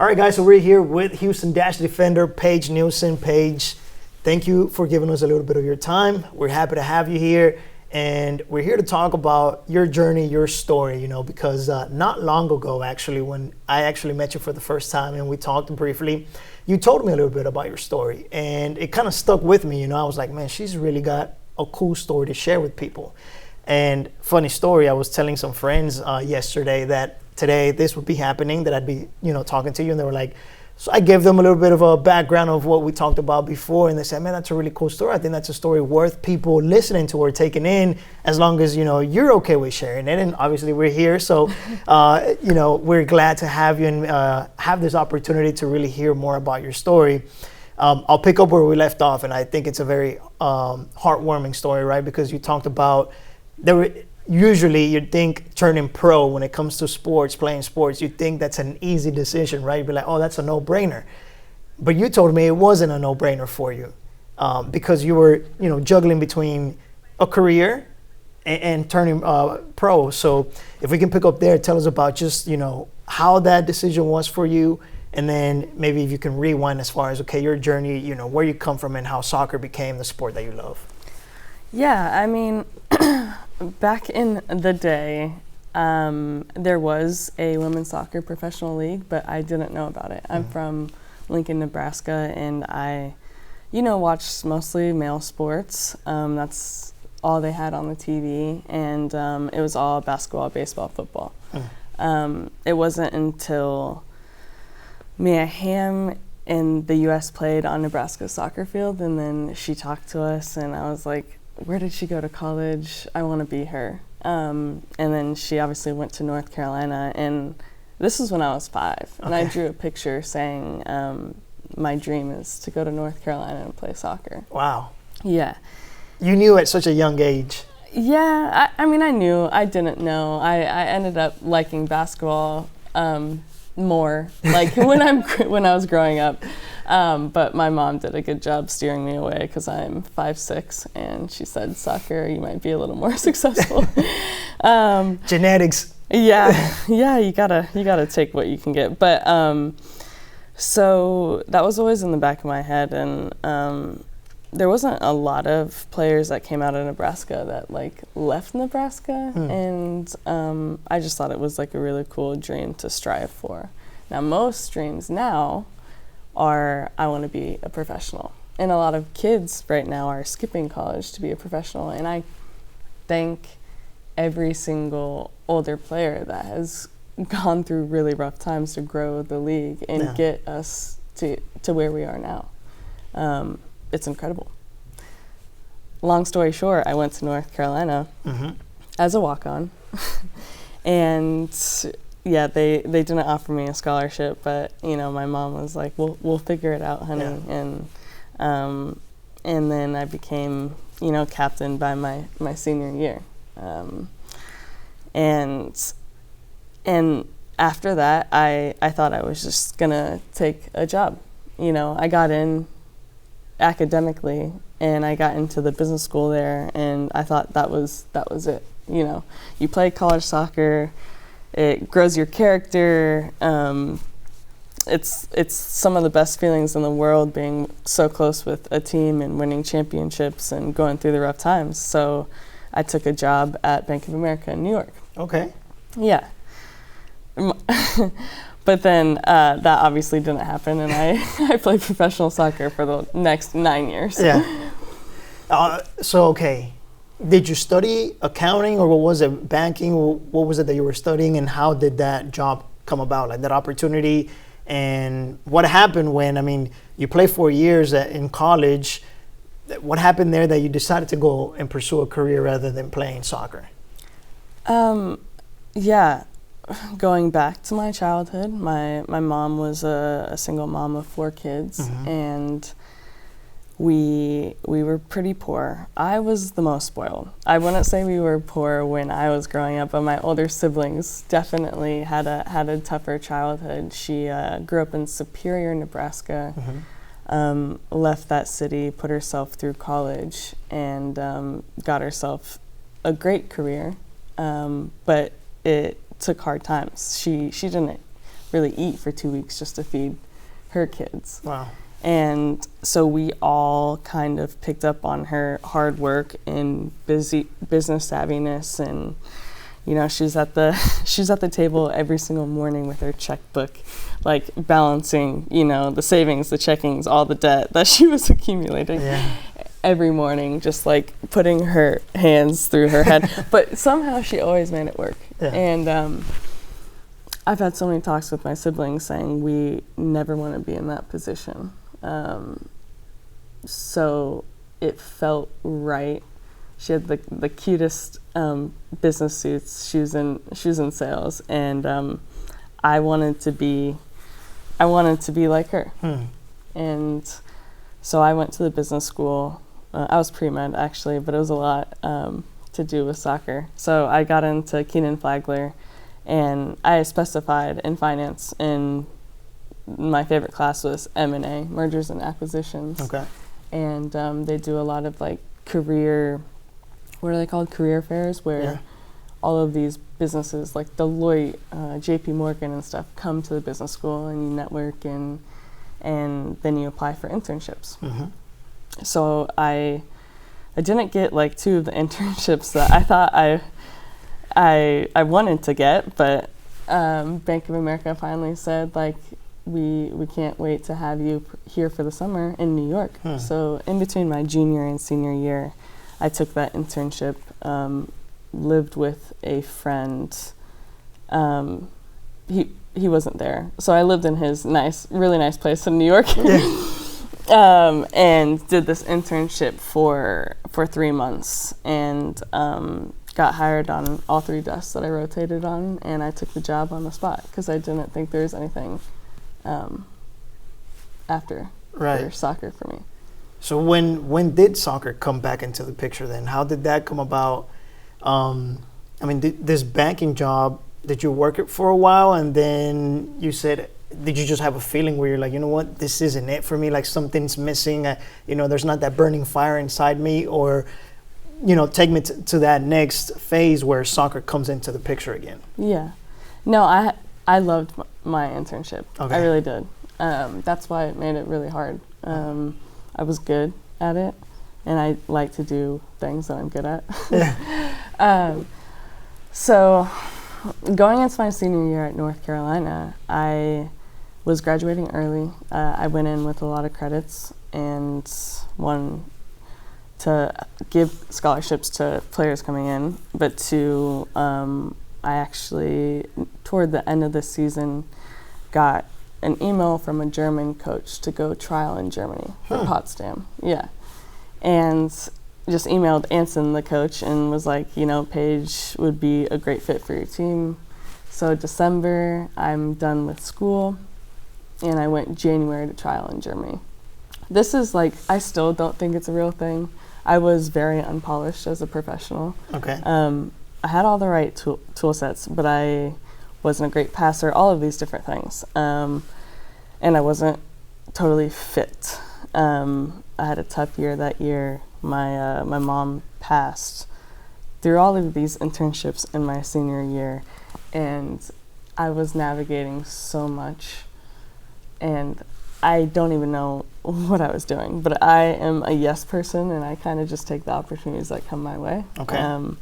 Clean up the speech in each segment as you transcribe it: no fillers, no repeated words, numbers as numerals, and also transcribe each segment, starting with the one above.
All right, guys, so we're here with Houston Dash Defender Paige Neilsen. Paige, thank you for giving us a little bit of your time. We're happy to have you here, and we're here to talk about your journey, your story, because not long ago, actually, when I actually met you for the first time and we talked briefly, you told me a little bit about your story, and it kind of stuck with me. I was like, man, she's really got a cool story to share with people. And funny story, I was telling some friends yesterday that today this would be happening, that I'd be, talking to you, and they were like, so I gave them a little bit of a background of what we talked about before, and they said, man, that's a really cool story. I think that's a story worth people listening to or taking in, as long as, you're okay with sharing it. And obviously we're here, so, we're glad to have you and have this opportunity to really hear more about your story. I'll pick up where we left off, and I think it's a very heartwarming story, right? Because you talked about usually you'd think turning pro when it comes to sports, playing sports, you'd think that's an easy decision, right? You'd be like, oh, that's a no-brainer. But you told me it wasn't a no-brainer for you because you were, juggling between a career and turning pro. So if we can pick up there, tell us about just, how that decision was for you. And then maybe if you can rewind as far as, okay, your journey, where you come from and how soccer became the sport that you love. Yeah, I mean, back in the day, there was a women's soccer professional league, but I didn't know about it. I'm from Lincoln, Nebraska, and I, watched mostly male sports. That's all they had on the TV, and it was all basketball, baseball, football. It wasn't until Mia Hamm in the U.S. played on Nebraska's soccer field, and then she talked to us, and I was like, where did she go to college? I want to be her. And then she obviously went to North Carolina, and this was when I was 5. Okay. And I drew a picture saying, my dream is to go to North Carolina and play soccer. Wow. Yeah. You knew at such a young age. Yeah, I mean, I knew. I didn't know. I ended up liking basketball more, like when I was growing up. But my mom did a good job steering me away because I'm 5'6", and she said, soccer, you might be a little more successful. Genetics. Yeah, you gotta take what you can get. But so that was always in the back of my head, and there wasn't a lot of players that came out of Nebraska that left Nebraska, and I just thought it was a really cool dream to strive for. Now most dreams now are, I want to be a professional. And a lot of kids right now are skipping college to be a professional. And I thank every single older player that has gone through really rough times to grow the league and get us to where we are now. It's incredible. Long story short, I went to North Carolina as a walk-on. And yeah, they didn't offer me a scholarship, but my mom was like, "We'll figure it out, honey." Yeah. And then I became captain by my senior year, and after that I thought I was just gonna take a job. I got in academically, and I got into the business school there, and I thought that was it. You play college soccer. It grows your character. It's some of the best feelings in the world, being so close with a team and winning championships and going through the rough times. So I took a job at Bank of America in New York. Okay. Yeah. But then that obviously didn't happen, and I played professional soccer for the next 9 years. Yeah. Okay. Did you study accounting, or what was it, banking? What was it that you were studying, and how did that job come about, that opportunity? And what happened when, you played 4 years in college. What happened there that you decided to go and pursue a career rather than playing soccer? Yeah, going back to my childhood, my mom was a single mom of 4 kids, and we were pretty poor. I was the most spoiled. I wouldn't say we were poor when I was growing up, but my older siblings definitely had a tougher childhood. She grew up in Superior, Nebraska, left that city, put herself through college, and got herself a great career, but it took hard times. She didn't really eat for 2 weeks just to feed her kids. Wow. And so we all kind of picked up on her hard work and business savviness, and you know, she's at the table every single morning with her checkbook, like balancing, you know, the savings, the checkings, all the debt that she was accumulating. Yeah. Every morning, just like putting her hands through her head. But somehow she always made it work. Yeah. And I've had so many talks with my siblings saying we never want to be in that position. So it felt right. She had the cutest business suits. She was in sales, and I wanted to be like her. And so I went to the business school. I was pre-med actually, but it was a lot to do with soccer. So I got into Keenan Flagler, and I specified in finance, and my favorite class was M&A, mergers and acquisitions. Okay. And they do a lot of like career, what are they called? Career fairs, where all of these businesses like Deloitte, JP Morgan and stuff come to the business school, and you network, and then you apply for internships. So I didn't get like 2 of the internships that I thought I wanted to get, but Bank of America finally said like, we can't wait to have you here for the summer in New York. So in between my junior and senior year, I took that internship, lived with a friend. He wasn't there, so I lived in his really nice place in New York. And did this internship for 3 months, and got hired on all 3 desks that I rotated on, and I took the job on the spot because I didn't think there was anything after soccer for me. So when did soccer come back into the picture then? How did that come about? I mean, this banking job, did you work it for a while, and then you said, did you just have a feeling where you're like, you know what, this isn't it for me, like something's missing, you know, there's not that burning fire inside me, or, you know, take me to that next phase where soccer comes into the picture again? Yeah. No, I loved my internship. Okay. I really did. That's why it made it really hard. I was good at it, and I like to do things that I'm good at. So going into my senior year at North Carolina, I was graduating early. I went in with a lot of credits and wanted to give scholarships to players coming in, but I actually, toward the end of the season, got an email from a German coach to go trial in Germany for Potsdam. Yeah. And just emailed Anson, the coach, and was like, you know, Paige would be a great fit for your team. So December, I'm done with school, and I went January to trial in Germany. This is like, I still don't think it's a real thing. I was very unpolished as a professional. Okay. I had all the right tool sets, but I wasn't a great passer, all of these different things. And I wasn't totally fit. I had a tough year that year. My mom passed through all of these internships in my senior year, and I was navigating so much, and I don't even know what I was doing, but I am a yes person, and I kind of just take the opportunities that come my way. Okay.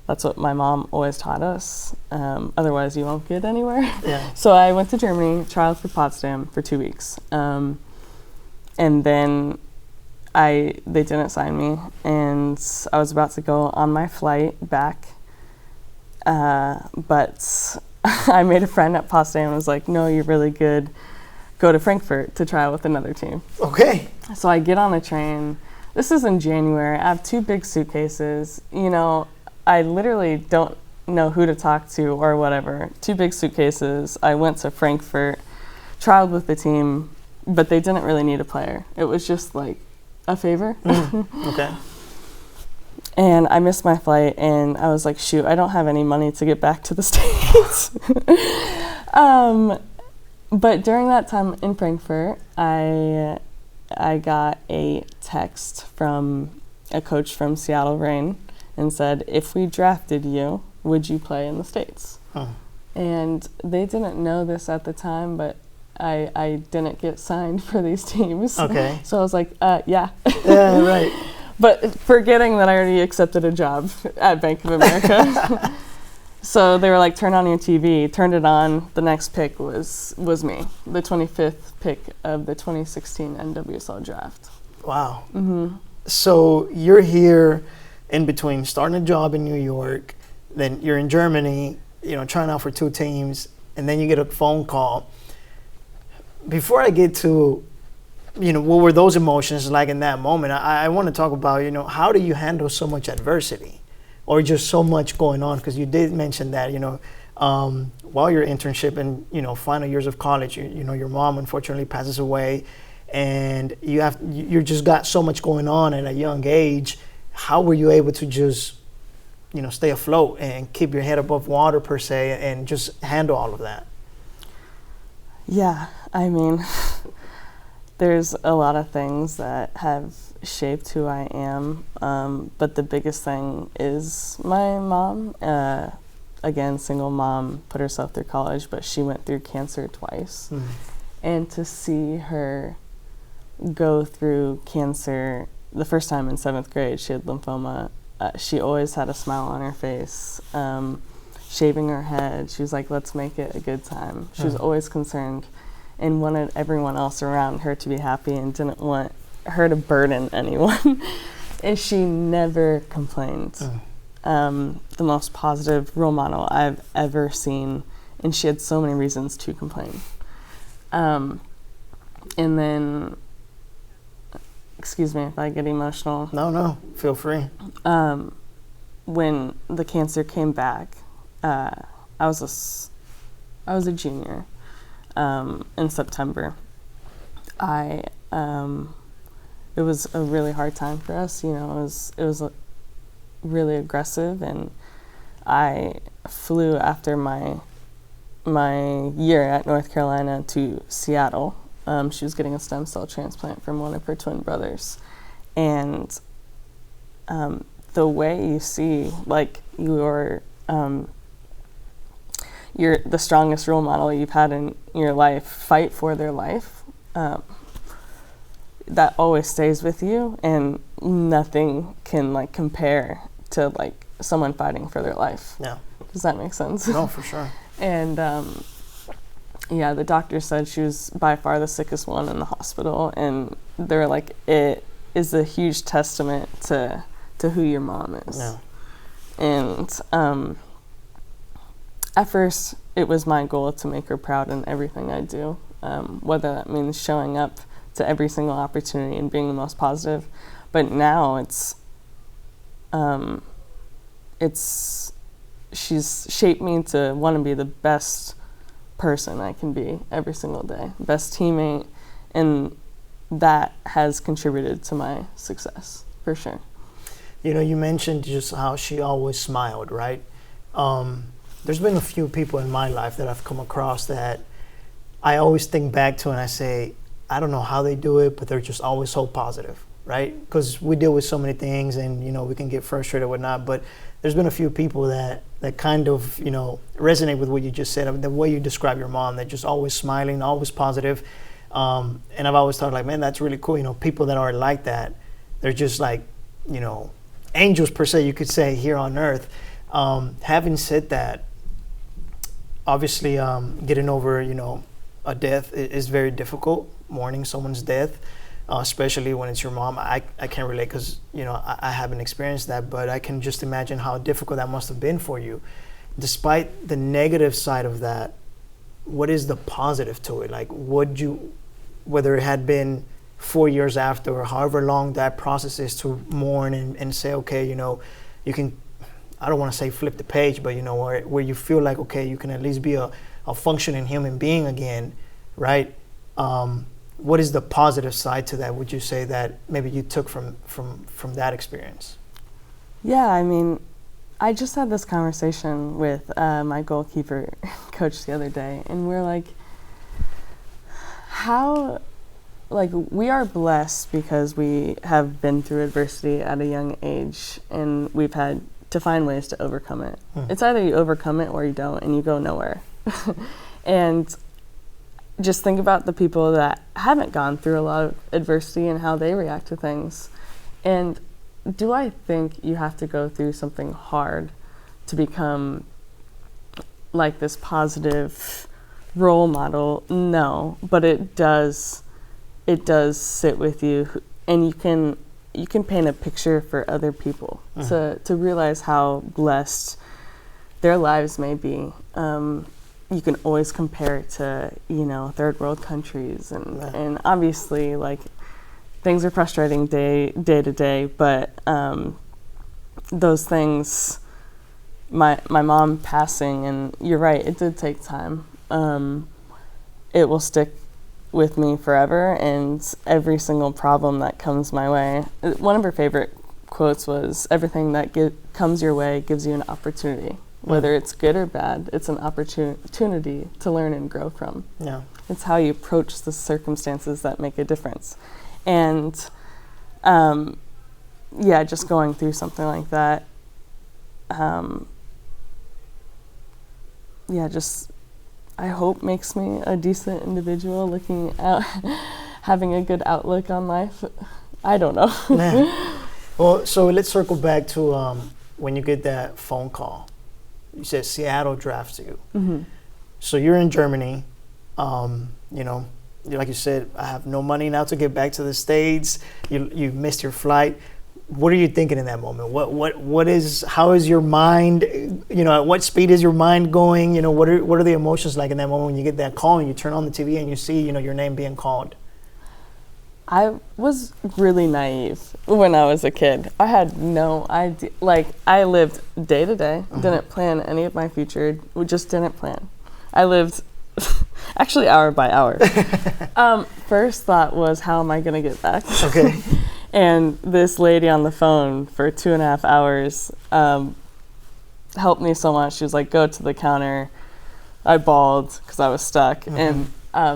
That's what my mom always taught us. Otherwise, you won't get anywhere. Yeah. So I went to Germany, trialed for Potsdam for 2 weeks, and then they didn't sign me, and I was about to go on my flight back, but I made a friend at Potsdam and was like, no, you're really good. Go to Frankfurt to trial with another team. Okay. So I get on a train. This is in January. I have 2 big suitcases. You know, I literally don't know who to talk to or whatever. 2 big suitcases. I went to Frankfurt, trialed with the team, but they didn't really need a player. It was just like a favor. Okay. And I missed my flight, and I was like, shoot, I don't have any money to get back to the States. But during that time in Frankfurt, I got a text from a coach from Seattle Reign and said, if we drafted you, would you play in the States? And they didn't know this at the time, but I didn't get signed for these teams. Okay. So I was like, yeah. Yeah, right. But forgetting that I already accepted a job at Bank of America. So they were like, turn on your TV. Turned it on. The next pick was me, the 25th pick of the 2016 NWSL draft. Wow. So you're here in between starting a job in New York, then you're in Germany, trying out for 2 teams, and then you get a phone call. Before I get to, what were those emotions like in that moment, I want to talk about, how do you handle so much adversity or just so much going on? Because you did mention that, while your internship and, final years of college, your mom unfortunately passes away, and you just got so much going on at a young age. How were you able to just, stay afloat and keep your head above water per se, and just handle all of that? Yeah, I mean, there's a lot of things that have shaped who I am, but the biggest thing is my mom. Again, single mom, put herself through college, but she went through cancer twice. And to see her go through cancer, the first time in 7th grade, she had lymphoma. She always had a smile on her face, shaving her head. She was like, let's make it a good time. She was always concerned and wanted everyone else around her to be happy and didn't want her to burden anyone. And she never complained. The most positive role model I've ever seen, and she had so many reasons to complain. And then, excuse me if I get emotional. No, feel free. When the cancer came back, I was a junior in September. It was a really hard time for us. It was really aggressive, and I flew after my year at North Carolina to Seattle. She was getting a stem cell transplant from one of her twin brothers, and the way you see like you're the strongest role model you've had in your life fight for their life, that always stays with you, and nothing can like compare to like someone fighting for their life. Yeah. Does that make sense? No, for sure. And yeah, the doctor said she was by far the sickest one in the hospital, and they were like, it is a huge testament to who your mom is. Yeah. And at first, it was my goal to make her proud in everything I do, whether that means showing up to every single opportunity and being the most positive. But now she's shaped me to want to be the best person I can be every single day, best teammate, and that has contributed to my success, for sure. You mentioned just how she always smiled, right? There's been a few people in my life that I've come across that I always think back to, and I say, I don't know how they do it, but they're just always so positive, right? Because we deal with so many things, and we can get frustrated or whatnot. But there's been a few people that kind of resonate with what you just said. I mean, the way you describe your mom, they're just always smiling, always positive. And I've always thought, like, man, that's really cool. People that are like that, they're just like, angels per se, you could say, here on earth. Having said that, obviously, getting over a death is very difficult. Mourning someone's death, especially when it's your mom. I can't relate because I haven't experienced that, but I can just imagine how difficult that must have been for you. Despite the negative side of that, what is the positive to it? Like, whether it had been 4 years after or however long that process is to mourn and say, okay, you can, I don't want to say flip the page, but where you feel like, okay, you can at least be a functioning human being again, right? What is the positive side to that, would you say, that maybe you took from that experience? Yeah, I mean, I just had this conversation with my goalkeeper coach the other day, and we're like, we are blessed because we have been through adversity at a young age, and we've had to find ways to overcome it. It's either you overcome it or you don't, and you go nowhere. And just think about the people that haven't gone through a lot of adversity and how they react to things. And do I think you have to go through something hard to become like this positive role model? No, but it does sit with you, and you can paint a picture for other people to realize how blessed their lives may be. You can always compare it to, third world countries, and obviously, like, things are frustrating day to day, but those things, my mom passing, and you're right, it did take time. It will stick with me forever, and every single problem that comes my way. One of her favorite quotes was, "Everything that comes your way gives you an opportunity." Whether it's good or bad, it's an opportunity to learn and grow from. Yeah. It's how you approach the circumstances that make a difference. And just going through something like that, I hope makes me a decent individual, looking out, having a good outlook on life. I don't know. Yeah. Well, so let's circle back to when you get that phone call. You said Seattle drafts you. Mm-hmm. So you're in Germany. Like you said, I have no money now to get back to the States. You missed your flight. What are you thinking in that moment? How is your mind? At what speed is your mind going? What are the emotions like in that moment when you get that call and you turn on the TV and you see, your name being called? I was really naive when I was a kid. I had no idea. Like, I lived day to day, didn't plan any of my future, we just didn't plan. I lived actually hour by hour. First thought was, how am I going to get back? Okay. And this lady on the phone for 2.5 hours helped me so much. She was like, go to the counter. I bawled because I was stuck. And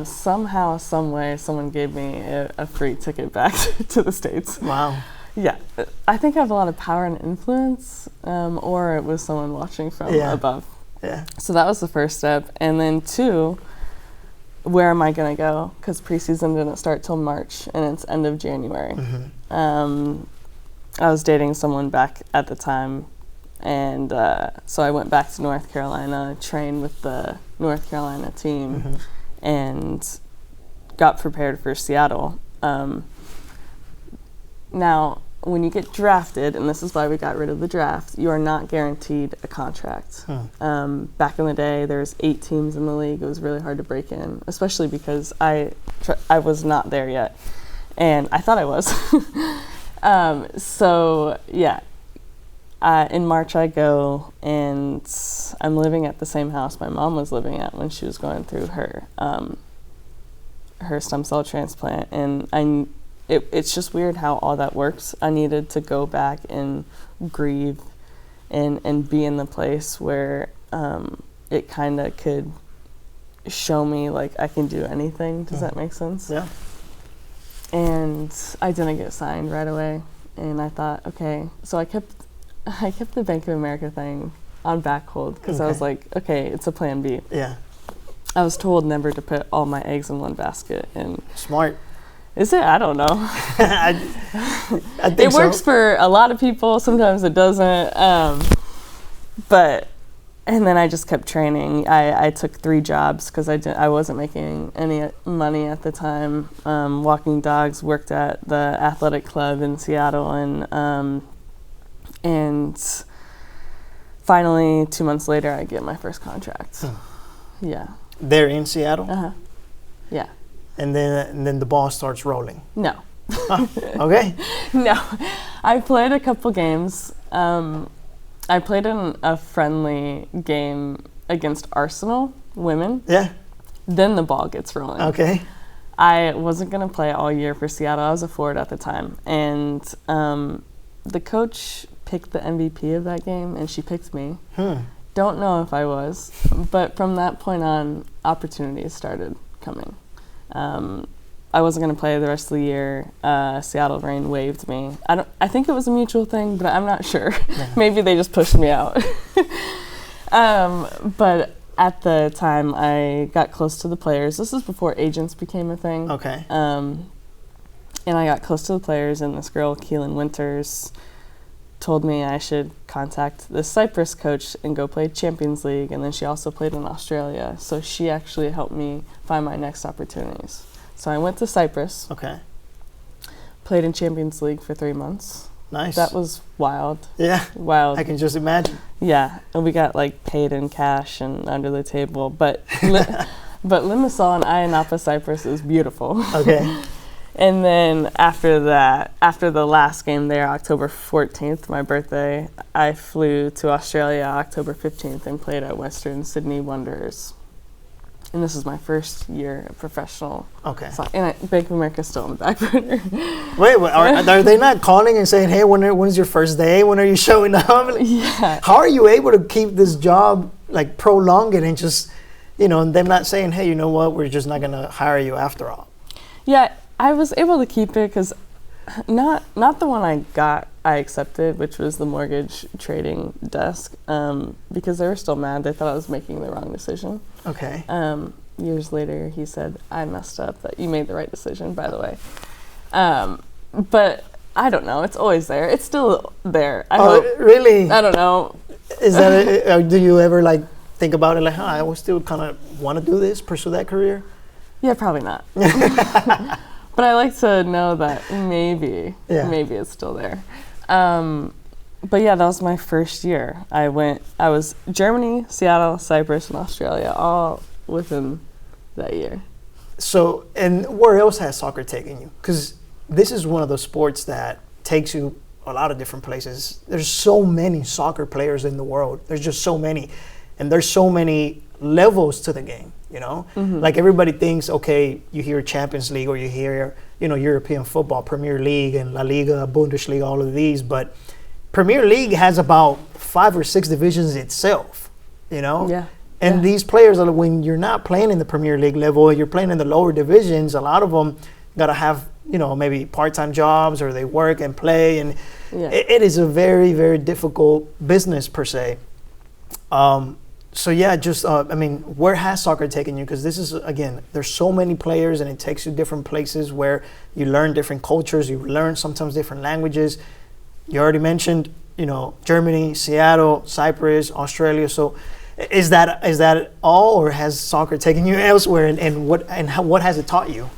somehow, some way, someone gave me a free ticket back to the States. Wow. Yeah. I think I have a lot of power and influence, or it was someone watching from above. Yeah. So that was the first step. And then 2, where am I going to go? Because preseason didn't start till March, and it's end of January. I was dating someone back at the time, and so I went back to North Carolina, trained with the North Carolina team, and got prepared for Seattle. Now, when you get drafted, and this is why we got rid of the draft, you are not guaranteed a contract. Back in the day, there was 8 teams in the league. It was really hard to break in, especially because I was not there yet, and I thought I was. In March I go, and I'm living at the same house my mom was living at when she was going through her stem cell transplant, and it's just weird how all that works. I needed to go back and grieve and be in the place where it kind of could show me, like, I can do anything. Does that make sense? Yeah. And I didn't get signed right away, and I thought, okay, so I kept the Bank of America thing on back hold because I was like, okay, it's a plan B. Yeah. I was told never to put all my eggs in one basket, and smart. Is it? I don't know. I think it works for a lot of people. Sometimes it doesn't. And then I just kept training. I took 3 jobs because I wasn't making any money at the time. Walking dogs, worked at the athletic club in Seattle, and finally 2 months later I get my first contract. Yeah. There in Seattle? Yeah. And then the ball starts rolling. No. Okay. No. I played a couple games. I played in a friendly game against Arsenal women. Yeah. Then the ball gets rolling. Okay. I wasn't going to play all year for Seattle. I was a forward at the time. And the coach picked the MVP of that game, and she picked me. Don't know if I was. But from that point on, opportunities started coming. I wasn't going to play the rest of the year. Seattle Reign waived me. I think it was a mutual thing, but I'm not sure. Yeah. Maybe they just pushed me out. But at the time, I got close to the players. This is before agents became a thing. Okay. And I got close to the players, and this girl, Keelan Winters, told me I should contact the Cyprus coach and go play Champions League. And then she also played in Australia. So she actually helped me find my next opportunities. So I went to Cyprus. Okay. Played in Champions League for 3 months. Nice. That was wild. Yeah. Wild. I can just imagine. Yeah. And we got like paid in cash and under the table. But Limassol and Ayia Napa, Cyprus is beautiful. Okay. And then after that, after the last game there, October 14th, my birthday, I flew to Australia October 15th and played at Western Sydney Wanderers. And this is my first year of professional. Okay. And Bank of America's still on the back burner. Wait, are they not calling and saying, hey, when's your first day? When are you showing up? Yeah. How are you able to keep this job, like, prolong it and just, and them not saying, hey, you know what, we're just not going to hire you after all? Yeah, I was able to keep it because not the one I accepted, which was the mortgage trading desk, because they were still mad. They thought I was making the wrong decision. Okay. Years later, he said, I messed up, that you made the right decision, by the way. But I don't know. It's always there. It's still there. I hope. Really? I don't know. Is that do you ever, like, think about it, like, I will still kind of want to do this, pursue that career? Yeah, probably not. But I like to know that maybe it's still there. But yeah, that was my first year. I was Germany, Seattle, Cyprus, and Australia, all within that year. So, and where else has soccer taken you? Because this is one of those sports that takes you a lot of different places. There's so many soccer players in the world. There's just so many. And there's so many levels to the game, Mm-hmm. Like, everybody thinks, okay, you hear Champions League or you hear, European football, Premier League and La Liga, Bundesliga, all of these. But Premier League has about 5 or 6 divisions itself, Yeah. And these players, when you're not playing in the Premier League level, you're playing in the lower divisions, a lot of them got to have, maybe part-time jobs, or they work and play. And it is a very, very difficult business per se. So yeah, just, where has soccer taken you? Because this is, again, there's so many players and it takes you different places where you learn different cultures, you learn sometimes different languages. You already mentioned, Germany, Seattle, Cyprus, Australia. So is that all, or has soccer taken you elsewhere, and what has it taught you?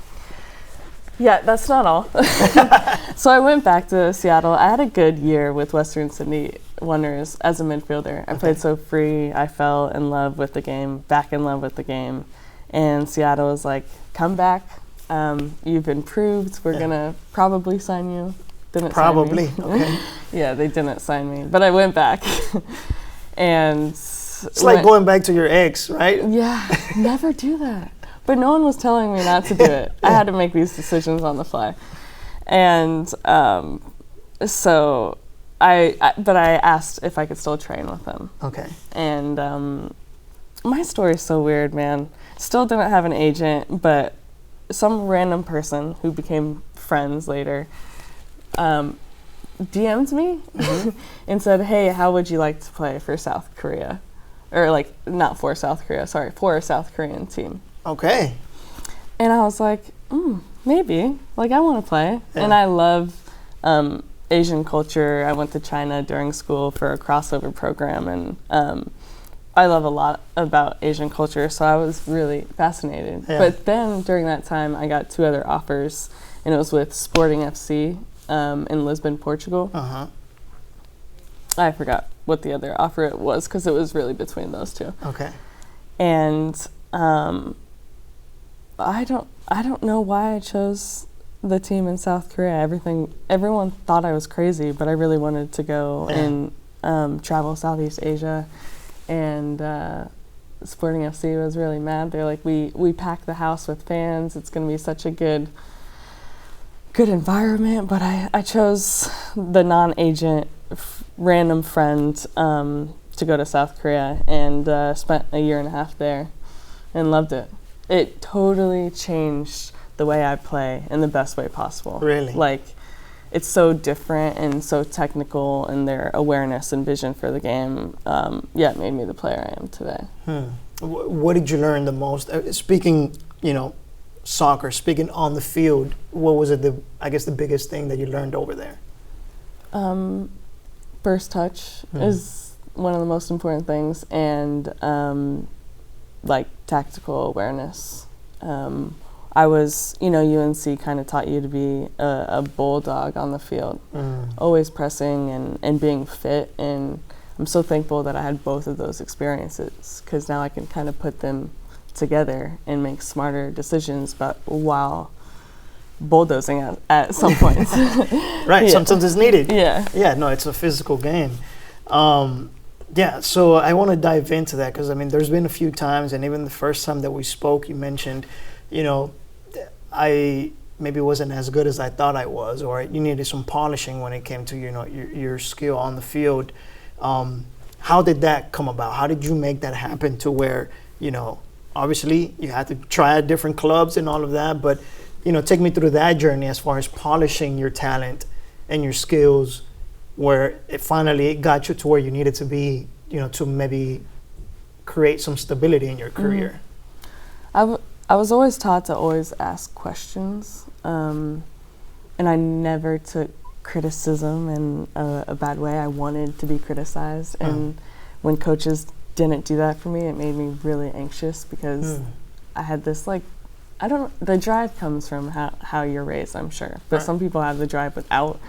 Yeah, that's not all. So I went back to Seattle. I had a good year with Western Sydney Wanderers as a midfielder. I played so free. I fell in love with the game, back in love with the game. And Seattle was like, come back. You've improved. We're going to probably sign you. Didn't probably, sign me. Okay. Yeah, they didn't sign me. But I went back. And it's like going back to your ex, right? Yeah, never do that. But no one was telling me not to do it. I had to make these decisions on the fly. And so I asked if I could still train with them. Okay. And my story is so weird, man. Still didn't have an agent, but some random person who became friends later DM'd me and said, hey, how would you like to play for South Korea? Or, like, not for South Korea, sorry, for a South Korean team. Okay. And I was like, maybe. Like, I want to play. Yeah. And I love Asian culture. I went to China during school for a crossover program, and I love a lot about Asian culture, so I was really fascinated. Yeah. But then during that time, I got 2 other offers, and it was with Sporting FC in Lisbon, Portugal. Uh-huh. I forgot what the other offer it was because it was really between those 2. Okay. And I don't know why I chose the team in South Korea. Everyone thought I was crazy, but I really wanted to go and travel Southeast Asia. And Sporting FC was really mad. They're like, we packed the house with fans. It's going to be such a good environment. But I chose the non-agent random friend to go to South Korea, and spent a year and a half there and loved it. It totally changed the way I play in the best way possible. Really? Like, it's so different and so technical, and their awareness and vision for the game, it made me the player I am today. What did you learn the most? Speaking, soccer, speaking on the field, what was it, the biggest thing that you learned over there? First touch is one of the most important things, and tactical awareness. I was, UNC kind of taught you to be a bulldog on the field, always pressing and being fit. And I'm so thankful that I had both of those experiences, because now I can kind of put them together and make smarter decisions, but while bulldozing at some points. Right, sometimes it's needed. Yeah. Yeah, no, it's a physical game. So I want to dive into that, because, there's been a few times, and even the first time that we spoke, you mentioned, I maybe wasn't as good as I thought I was, or you needed some polishing when it came to, your skill on the field. How did that come about? How did you make that happen to where, obviously you had to try out different clubs and all of that, but, take me through that journey as far as polishing your talent and your skills, where it got you to where you needed to be, to maybe create some stability in your career. I was always taught to always ask questions, and I never took criticism in a bad way. I wanted to be criticized, and when coaches didn't do that for me, it made me really anxious, because I had this the drive comes from how you're raised, I'm sure, but some people have the drive without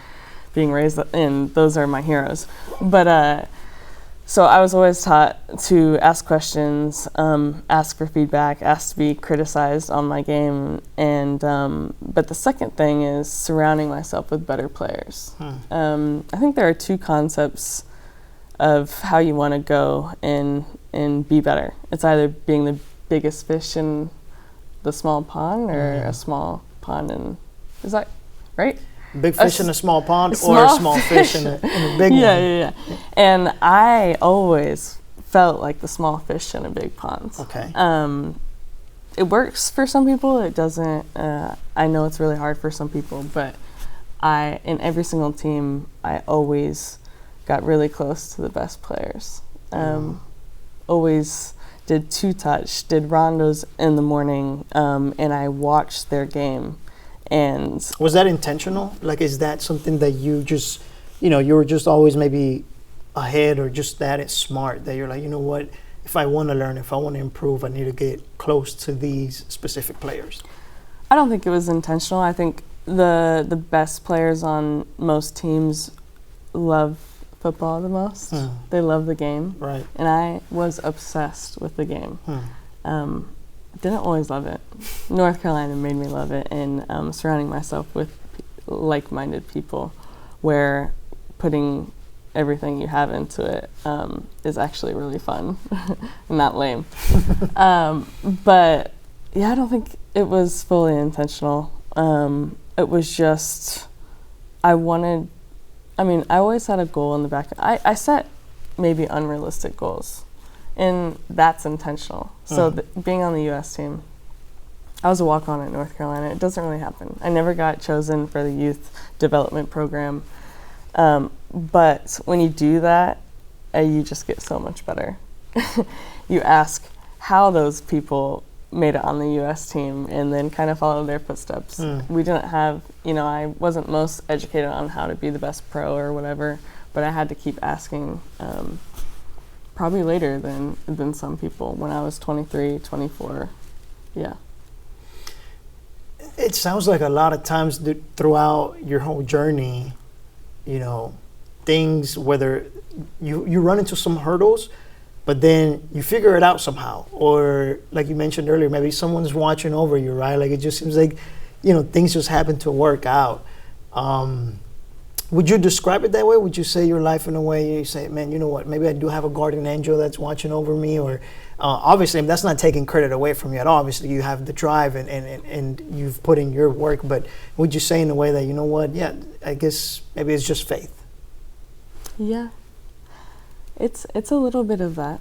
being raised, and those are my heroes. But so I was always taught to ask questions, ask for feedback, ask to be criticized on my game, and but the second thing is surrounding myself with better players. I think there are two concepts of how you want to go and be better. It's either being the biggest fish in the small pond, or a small pond in, is that right? Big fish in a small pond, or a small fish in a big one. Yeah. And I always felt like the small fish in a big pond. Okay. It works for some people. It doesn't. I know it's really hard for some people, but in every single team, I always got really close to the best players. Always did two-touch, did rondos in the morning, and I watched their game. And was that intentional? Is that something that you just, you were just always maybe ahead, or just that it's smart that you're like, you know what, if I want to learn, if I want to improve, I need to get close to these specific players? I don't think it was intentional. I think the best players on most teams love football the most. They love the game. Right. And I was obsessed with the game. Didn't always love it. North Carolina made me love it, and surrounding myself with like-minded people, where putting everything you have into it is actually really fun and not lame. But yeah, I don't think it was fully intentional. It was just, I always had a goal in the back. I set maybe unrealistic goals, and that's intentional. So being on the U.S. team, I was a walk-on at North Carolina. It doesn't really happen. I never got chosen for the youth development program. But when you do that, you just get so much better. You ask how those people made it on the U.S. team, and then kind of follow their footsteps. We didn't have, I wasn't most educated on how to be the best pro or whatever, but I had to keep asking, probably later than some people, when I was 23, 24. Yeah. It sounds like a lot of times throughout your whole journey, things, whether you run into some hurdles, but then you figure it out somehow. Or like you mentioned earlier, maybe someone's watching over you, right? It just seems like, things just happen to work out. Would you describe it that way? Would you say your life in a way you say, man, you know what, maybe I do have a guardian angel that's watching over me? Or obviously, that's not taking credit away from you at all. Obviously, you have the drive and you've put in your work. But would you say in a way that, you know what, yeah, I guess maybe it's just faith? Yeah. It's a little bit of that.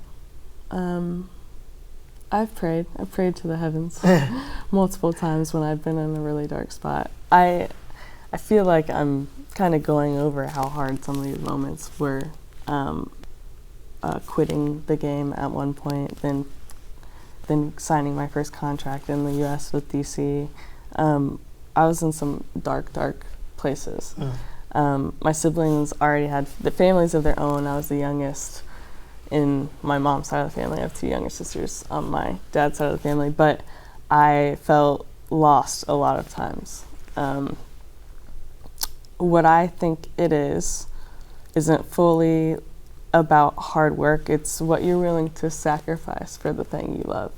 I've prayed to the heavens multiple times when I've been in a really dark spot. I feel like I'm kind of going over how hard some of these moments were. Quitting the game at one point, then signing my first contract in the U.S. with DC. I was in some dark places. My siblings already had the families of their own. I was the youngest in my mom's side of the family. I have two younger sisters on my dad's side of the family, but I felt lost a lot of times. What I think it isn't fully about hard work. It's what you're willing to sacrifice for the thing you love.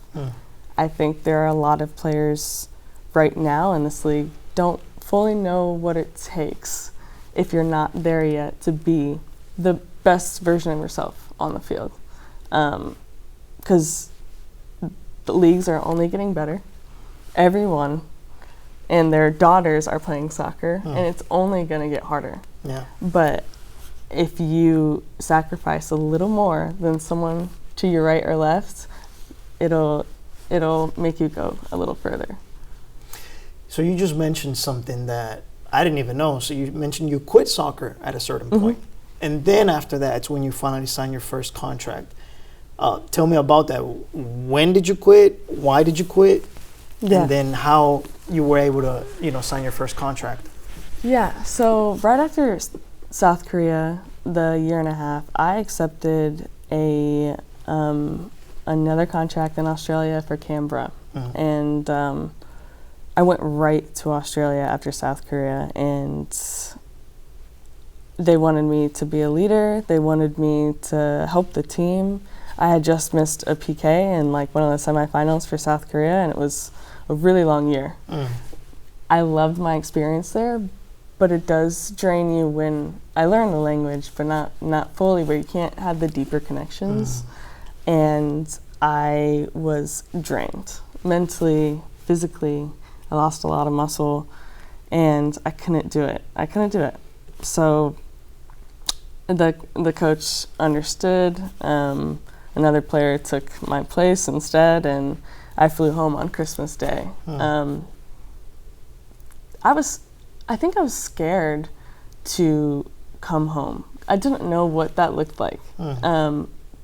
I think there are a lot of players right now in this league don't fully know what it takes if you're not there yet to be the best version of yourself on the field. Because the leagues are only getting better. Everyone and their daughters are playing soccer, and it's only going to get harder. Yeah. But if you sacrifice a little more than someone to your right or left, it'll make you go a little further. So you just mentioned something that I didn't even know. So you mentioned you quit soccer at a certain point. And then after that, it's when you finally signed your first contract. Tell me about that. When did you quit? Why did you quit? Yeah. And then how you were able to, sign your first contract. Yeah, so right after South Korea, the year and a half, I accepted another contract in Australia for Canberra. And I went right to Australia after South Korea, and they wanted me to be a leader. They wanted me to help the team. I had just missed a PK in one of the semifinals for South Korea, and it was a really long year. I loved my experience there, but it does drain you when I learned the language, but not fully, where you can't have the deeper connections. And I was drained mentally, physically. I lost a lot of muscle, and I couldn't do it. So the coach understood. Another player took my place instead, and I flew home on Christmas Day. I think I was scared to come home. I didn't know what that looked like.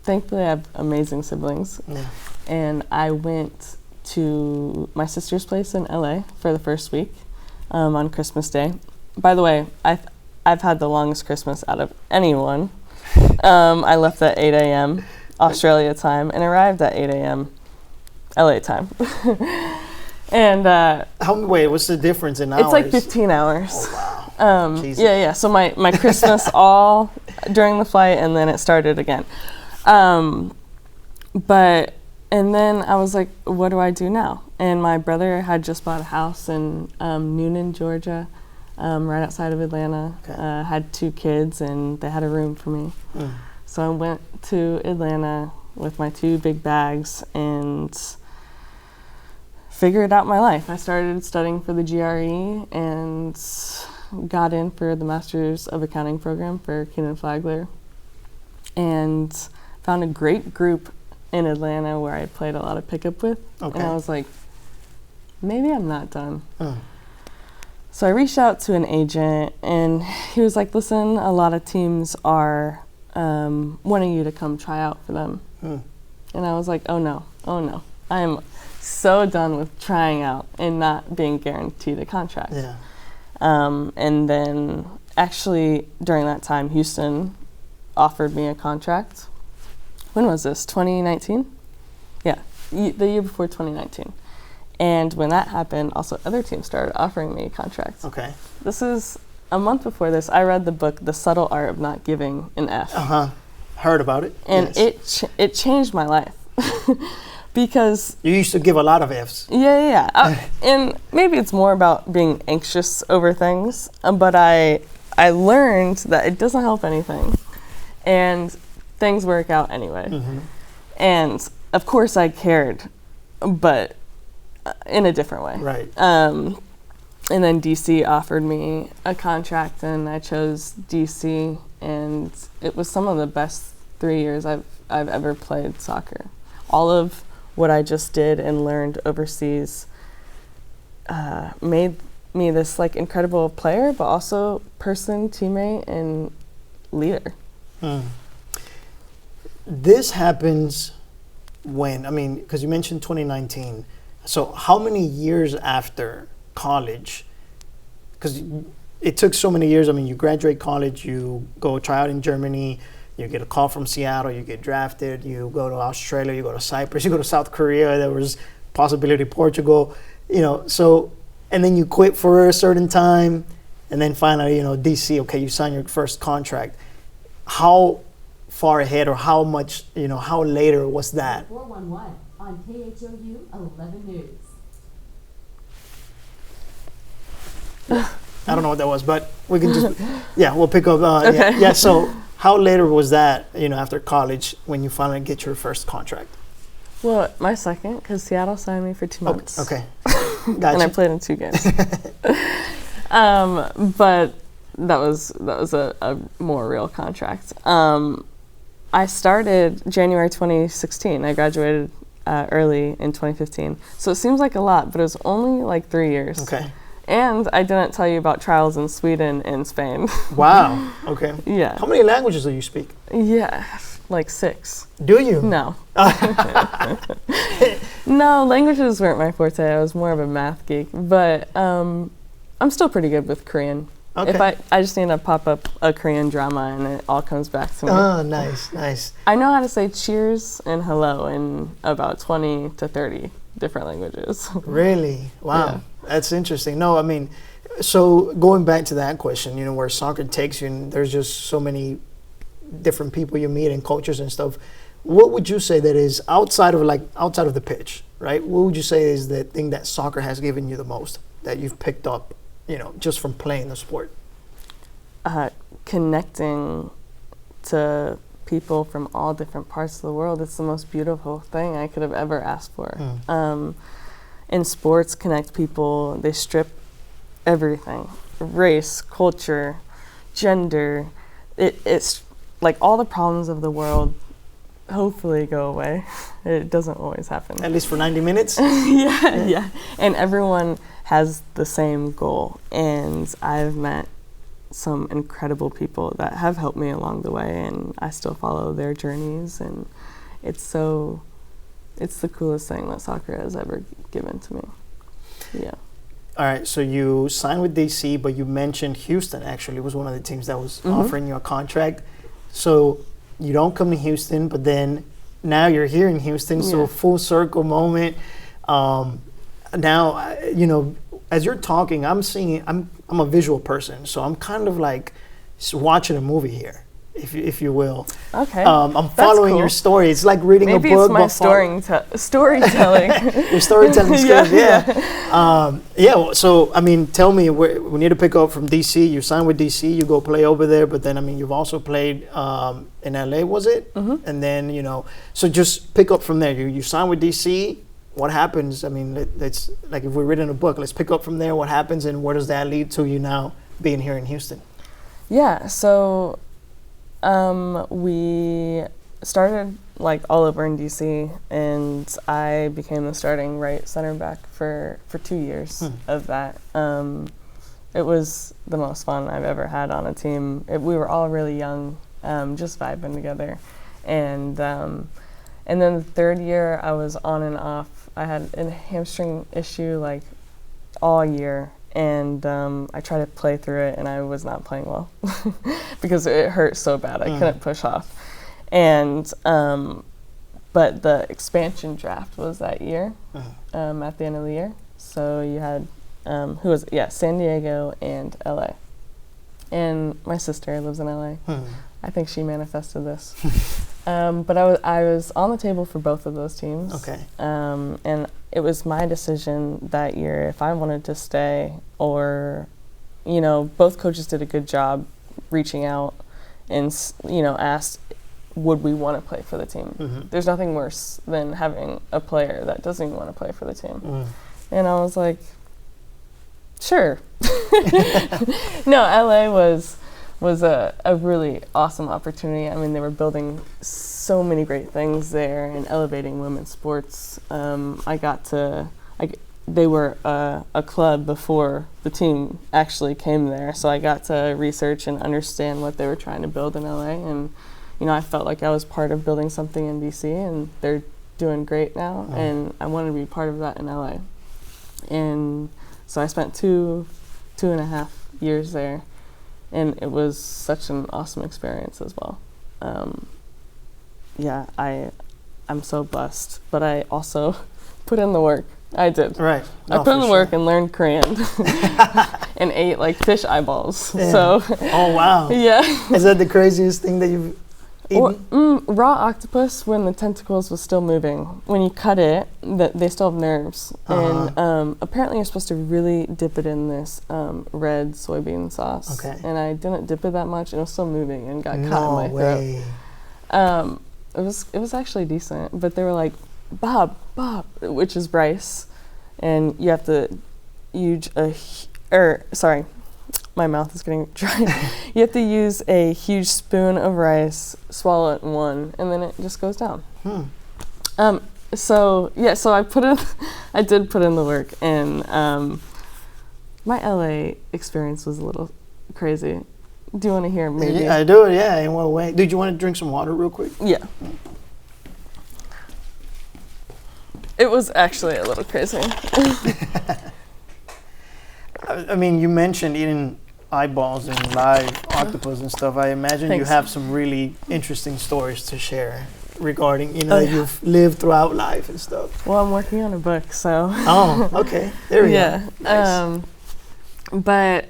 Thankfully, I have amazing siblings. And I went to my sister's place in LA for the first week on Christmas Day. By the way, I've had the longest Christmas out of anyone. I left at 8 a.m. Australia time and arrived at 8 a.m. LA time. And wait, what's the difference in hours? It's 15 hours. Oh, wow. Yeah. So my Christmas all during the flight, and then it started again. And then I was like, what do I do now? And my brother had just bought a house in Noonan, Georgia, right outside of Atlanta. Had 2 kids, and they had a room for me. So I went to Atlanta with my 2 big bags and figured out my life. I started studying for the GRE and got in for the Masters of Accounting program for Keenan Flagler, and found a great group in Atlanta where I played a lot of pickup with. And I was like, maybe I'm not done. So I reached out to an agent, and he was like, listen, a lot of teams are wanting you to come try out for them. And I was like, oh no, I am so done with trying out and not being guaranteed a contract. And then actually during that time, Houston offered me a contract. When was this, 2019? Yeah, the year before 2019. And when that happened, also other teams started offering me contracts. This is a month before this. I read the book, The Subtle Art of Not Giving an F. Heard about it. And it changed my life. Because you used to give a lot of Fs. And maybe it's more about being anxious over things, but I learned that it doesn't help anything, and things work out anyway. And of course I cared, but in a different way. And then DC offered me a contract, and I chose DC, and it was some of the best 3 years I've ever played soccer. All of what I just did and learned overseas made me this like incredible player, but also person, teammate, and leader. This happens when, I mean, because you mentioned 2019. So how many years after college? Because it took so many years. I mean, you graduate college, you go try out in Germany, you get a call from Seattle, you get drafted, you go to Australia, you go to Cyprus, you go to South Korea, there was possibility Portugal, you know, so, and then you quit for a certain time, and then finally, you know, DC, okay, you sign your first contract. How far ahead or how much, you know, how later was that? 411 on KHOU 11 News. I don't know what that was, but we can just, yeah, we'll pick up. Okay. Yeah, so how later was that, you know, after college when you finally get your first contract? Well, my second, because Seattle signed me for 2 months. Okay. And I Gotcha. played in 2 games. But that was a more real contract. I started January 2016. I graduated early in 2015. So it seems like a lot, but it was only like 3 years. Okay. And I didn't tell you about trials in Sweden and Spain. Wow. Okay. Yeah. How many languages do you speak? Yeah, like 6. Do you? No. No, languages weren't my forte. I was more of a math geek. But I'm still pretty good with Korean. Okay. If I just need to pop up a Korean drama and it all comes back to me. Oh, nice, nice. I know how to say cheers and hello in about 20 to 30 different languages. Really? Wow. Yeah. That's interesting. No, I mean, so going back to that question, you know, where soccer takes you, and there's just so many different people you meet and coaches and stuff. What would you say that is outside of the pitch, right? What would you say is the thing that soccer has given you the most that you've picked up, you know, just from playing the sport? Connecting to people from all different parts of the world. It's the most beautiful thing I could have ever asked for. In sports, connect people. They strip everything: race, culture, gender. It's like all the problems of the world hopefully go away. It doesn't always happen. At least for 90 minutes? Yeah. And everyone has the same goal. And I've met some incredible people that have helped me along the way, and I still follow their journeys. And it's the coolest thing that soccer has ever given to me. Yeah. All right, so you signed with DC, but you mentioned Houston actually was one of the teams that was offering you a contract. So you don't come to Houston, but then now you're here in Houston, so full circle moment. Now, you know, as you're talking, I'm a visual person, so I'm kind of like watching a movie here, if you will. Okay. I'm following your story. It's like reading a book. Maybe it's my storytelling. Your storytelling skills, yeah. So, I mean, tell me, we need to pick up from DC. You signed with DC, you go play over there, but then, I mean, you've also played in LA, was it? Mm-hmm. And then, you know, so just pick up from there. You signed with DC. What happens? I mean, it's like if we're reading a book, let's pick up from there. What happens and where does that lead to you now being here in Houston? Yeah, so we started like all over in DC, and I became the starting right center back for 2 years of that. It was the most fun I've ever had on a team. We were all really young, just vibing together. And then the third year I was on and off. I had a hamstring issue like all year, and I tried to play through it, and I was not playing well because it hurt so bad. I couldn't push off. And but the expansion draft was that year, at the end of the year. So you had San Diego and LA. And my sister lives in LA. I think she manifested this. But I was on the table for both of those teams. Okay. And it was my decision that year if I wanted to stay, or, you know, both coaches did a good job reaching out and, you know, asked, would we want to play for the team? Mm-hmm. There's nothing worse than having a player that doesn't even want to play for the team. And I was like, sure. No, LA was was a really awesome opportunity. I mean, they were building so many great things there and elevating women's sports. They were a club before the team actually came there, so I got to research and understand what they were trying to build in LA. And, you know, I felt like I was part of building something in DC, and they're doing great now, and I wanted to be part of that in LA. And so I spent two and a half years there, and it was such an awesome experience as well. I'm so blessed, but I also put in the work. I did. Right. I put in the work and learned Korean and ate like fish eyeballs. Yeah. So. Oh, wow. Yeah. Is that the craziest thing that you've eaten? Raw octopus when the tentacles was still moving. When you cut it, they still have nerves. And apparently you're supposed to really dip it in this red soybean sauce. Okay. And I didn't dip it that much, and it was still moving and got caught in my throat. It was actually decent, but they were like, Bob, which is rice, and you have to my mouth is getting dry. You have to use a huge spoon of rice, swallow it in one, and then it just goes down. So I did put in the work, and my LA experience was a little crazy. Do you want to hear maybe? Yeah, I do, yeah, in what way? Did you want to drink some water real quick? Yeah. It was actually a little crazy. I mean, you mentioned eating eyeballs and live octopus and stuff. I imagine Thanks. you have some really interesting stories to share regarding, that you've lived throughout life and stuff. Well, I'm working on a book, so. Oh, okay. There we go. Nice. But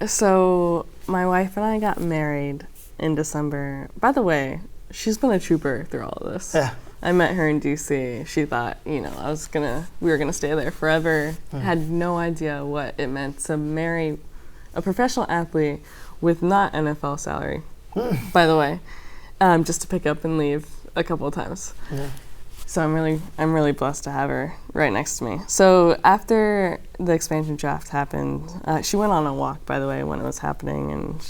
so my wife and I got married in December. By the way, she's been a trooper through all of this. Yeah. I met her in DC. She thought, we were gonna stay there forever. Had no idea what it meant to marry a professional athlete with not NFL salary, by the way, just to pick up and leave a couple of times. Yeah. So I'm really blessed to have her right next to me. So after the expansion draft happened, she went on a walk, by the way, when it was happening, and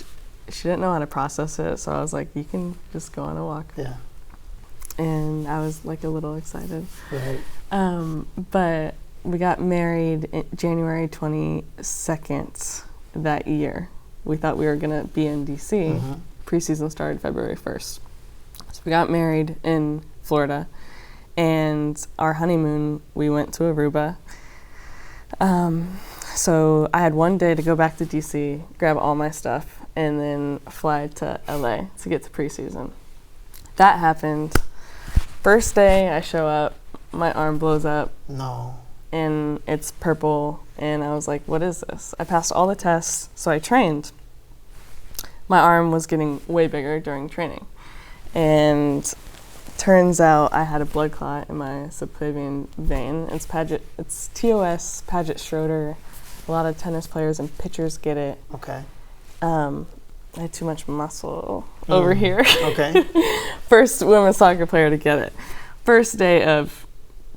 she didn't know how to process it. So I was like, you can just go on a walk. Yeah. And I was like a little excited. Right. But we got married January 22nd that year. We thought we were gonna be in DC. Preseason started February 1st. So we got married in Florida, and our honeymoon, we went to Aruba. So I had one day to go back to DC, grab all my stuff, and then fly to LA to get to preseason. That happened. First day I show up, my arm blows up. No. And it's purple, and I was like, what is this? I passed all the tests, so I trained. My arm was getting way bigger during training. And turns out I had a blood clot in my subclavian vein. It's TOS, Paget-Schroeder. A lot of tennis players and pitchers get it. Okay. I had too much muscle over here. Okay. First women's soccer player to get it. First day of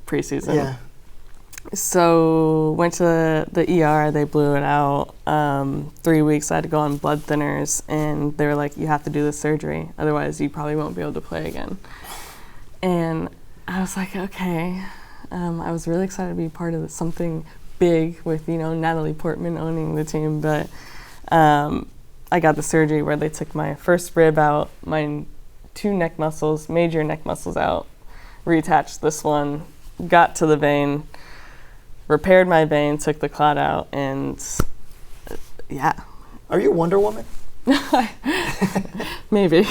preseason. Yeah. So went to the ER, they blew it out. 3 weeks I had to go on blood thinners, and they were like, you have to do this surgery, otherwise you probably won't be able to play again. And I was like, okay. I was really excited to be part of something big with, Natalie Portman owning the team, but I got the surgery where they took my first rib out, my two major neck muscles out, reattached this one, got to the vein, repaired my vein, took the clot out, and yeah. Are you Wonder Woman? Maybe.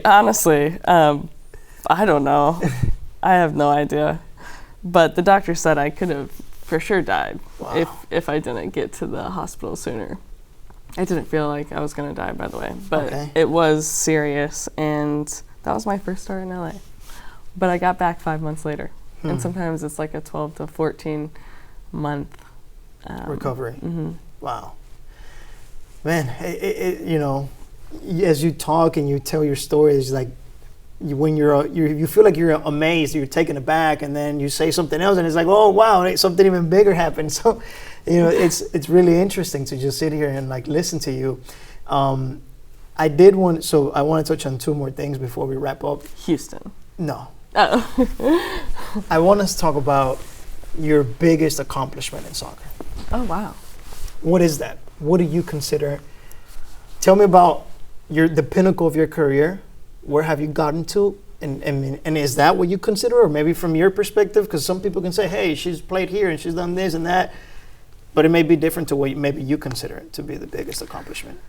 Honestly, I don't know. I have no idea. But the doctor said I could have for sure died if I didn't get to the hospital sooner. I didn't feel like I was going to die, by the way, but It was serious, and that was my first start in LA. But I got back 5 months later, and sometimes it's like a 12 to 14 month recovery. Mm-hmm. Wow. Man, as you talk and you tell your stories, like when you feel like you're amazed, you're taken aback, and then you say something else, and it's like, oh wow, something even bigger happened. So, it's really interesting to just sit here and like listen to you. I did want, so I want to touch on two more things before we wrap up. Houston. No. Oh. I want us to talk about your biggest accomplishment in soccer. Oh, wow. What is that? What do you consider? Tell me about the pinnacle of your career. Where have you gotten to? And is that what you consider? Or maybe from your perspective, because some people can say, hey, she's played here and she's done this and that. But it may be different to what maybe you consider it to be the biggest accomplishment.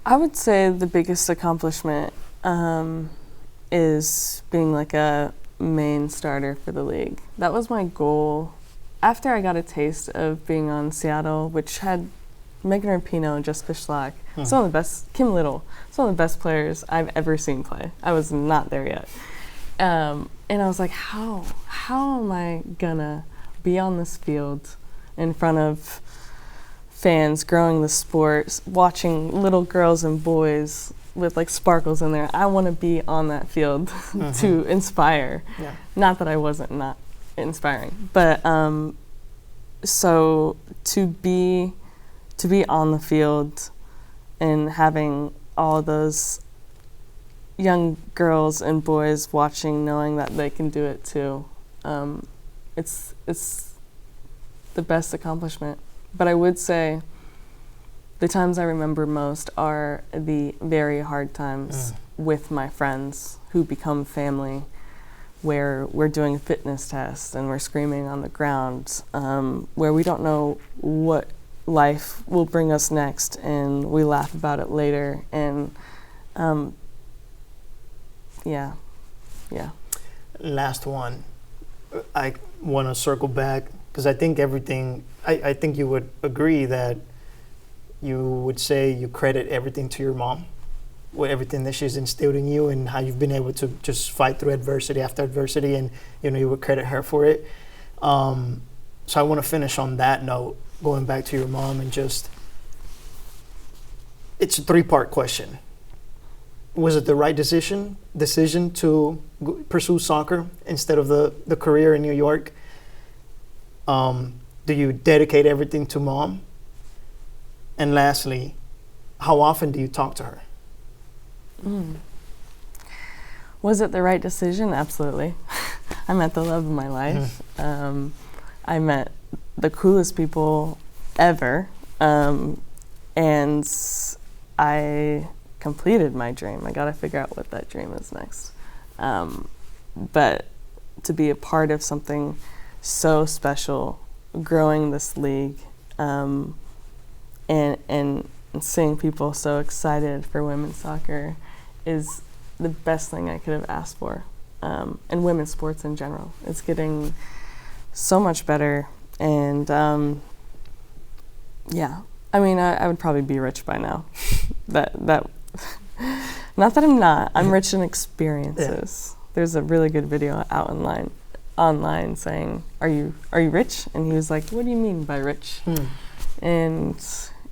I would say the biggest accomplishment is being like a main starter for the league. That was my goal. After I got a taste of being on Seattle, which had Megan Rapinoe and Jessica Schlack, some of the best, Kim Little, some of the best players I've ever seen play. I was not there yet. And I was like, how am I gonna be on this field in front of fans, growing the sport, watching little girls and boys with like sparkles in there. I want to be on that field to inspire. Yeah. Not that I wasn't not inspiring, but so to be on the field and having all those young girls and boys watching, knowing that they can do it too, it's the best accomplishment. But I would say the times I remember most are the very hard times with my friends who become family, where we're doing fitness tests and we're screaming on the ground, where we don't know what life will bring us next, and we laugh about it later. And yeah. Last one. I want to circle back because I think I think you would agree that you would say you credit everything to your mom, with everything that she's instilled in you and how you've been able to just fight through adversity after adversity, and you would credit her for it. So I want to finish on that note, going back to your mom, and just, it's a 3-part question. Was it the right decision to pursue soccer instead of the career in New York? Do you dedicate everything to mom? And lastly, how often do you talk to her? Was it the right decision? Absolutely. I met the love of my life. I met the coolest people ever. And I completed my dream. I got to figure out what that dream is next. But to be a part of something so special, growing this league, and seeing people so excited for women's soccer is the best thing I could have asked for. And women's sports in general. It's getting so much better. And yeah, I mean, I would probably be rich by now. that not that I'm not. I'm rich in experiences. Yeah. There's a really good video out online saying, "Are you rich?" And he was like, "What do you mean by rich?" And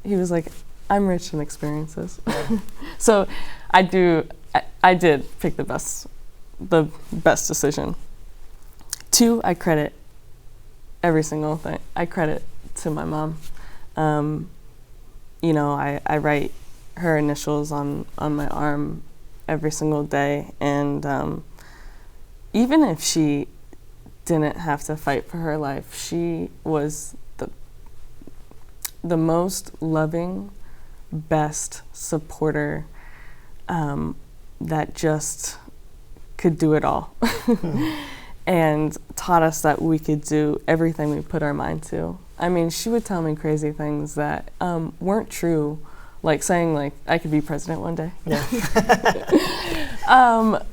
he was like, "I'm rich in experiences." So I did pick the best decision. 2, I credit every single thing. I credit to my mom. I write her initials on my arm every single day, and even if she didn't have to fight for her life, she was the most loving, best supporter that just could do it all. And taught us that we could do everything we put our mind to. I mean, she would tell me crazy things that weren't true, like saying like I could be president one day. Yeah.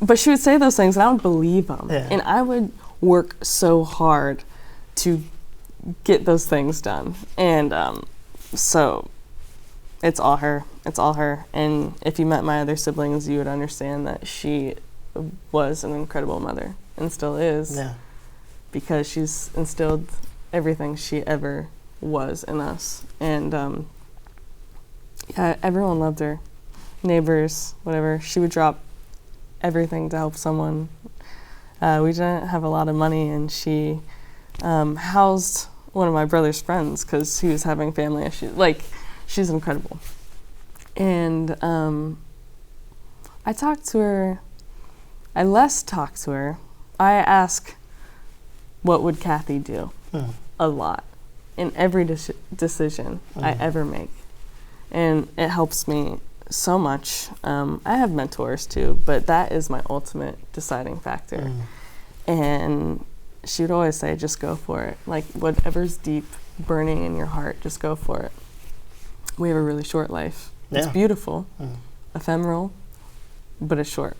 But she would say those things and I would believe them. Yeah. And I would work so hard to get those things done. And so it's all her. It's all her. And if you met my other siblings, you would understand that she was an incredible mother and still is. Yeah. Because she's instilled everything she ever was in us. And yeah, everyone loved her. Neighbors, whatever. She would drop everything to help someone. We didn't have a lot of money, and she housed one of my brother's friends because he was having family issues. Like, she's incredible. And I talked to her. I less talk to her. I ask, what would Kathy do? A lot. In every decision I ever make. And it helps me so much. I have mentors too, but that is my ultimate deciding factor. And she would always say, just go for it. Like, whatever's deep, burning in your heart, just go for it. We have a really short life. It's beautiful, ephemeral, but it's short.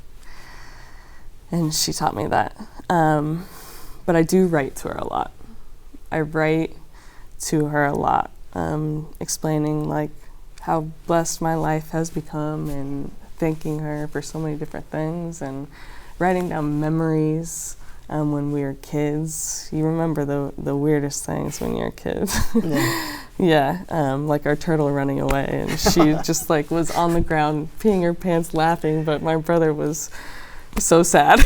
And she taught me that. But I do write to her a lot. I write to her a lot, explaining like how blessed my life has become and thanking her for so many different things and writing down memories when we were kids. You remember the weirdest things when you're a kid. Like our turtle running away, and she just like was on the ground peeing her pants laughing, but my brother was so sad.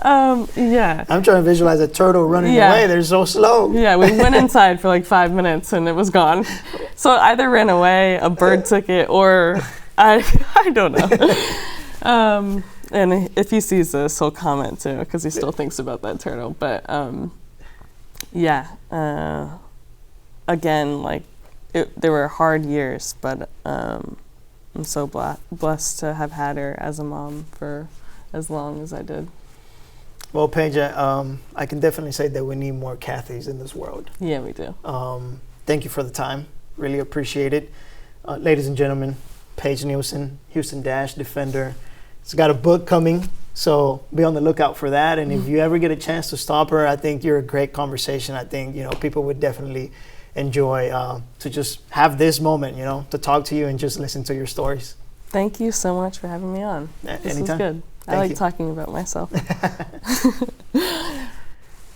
I'm trying to visualize a turtle running away. They're so slow. Yeah, we went inside for like 5 minutes and it was gone. So it either ran away, a bird took it, or I don't know. And if he sees this, he'll comment too, because he still thinks about that turtle. But again, like there were hard years, but I'm so blessed to have had her as a mom for as long as I did. Well, Paige, I can definitely say that we need more Kathys in this world. Yeah, we do. Thank you for the time. Really appreciate it. Ladies and gentlemen, Paige Neilsen, Houston Dash Defender. She's got a book coming, so be on the lookout for that. And if you ever get a chance to stop her, I think you're a great conversation. I think, people would definitely enjoy to just have this moment, to talk to you and just listen to your stories. Thank you so much for having me on. This was good. I like talking about myself.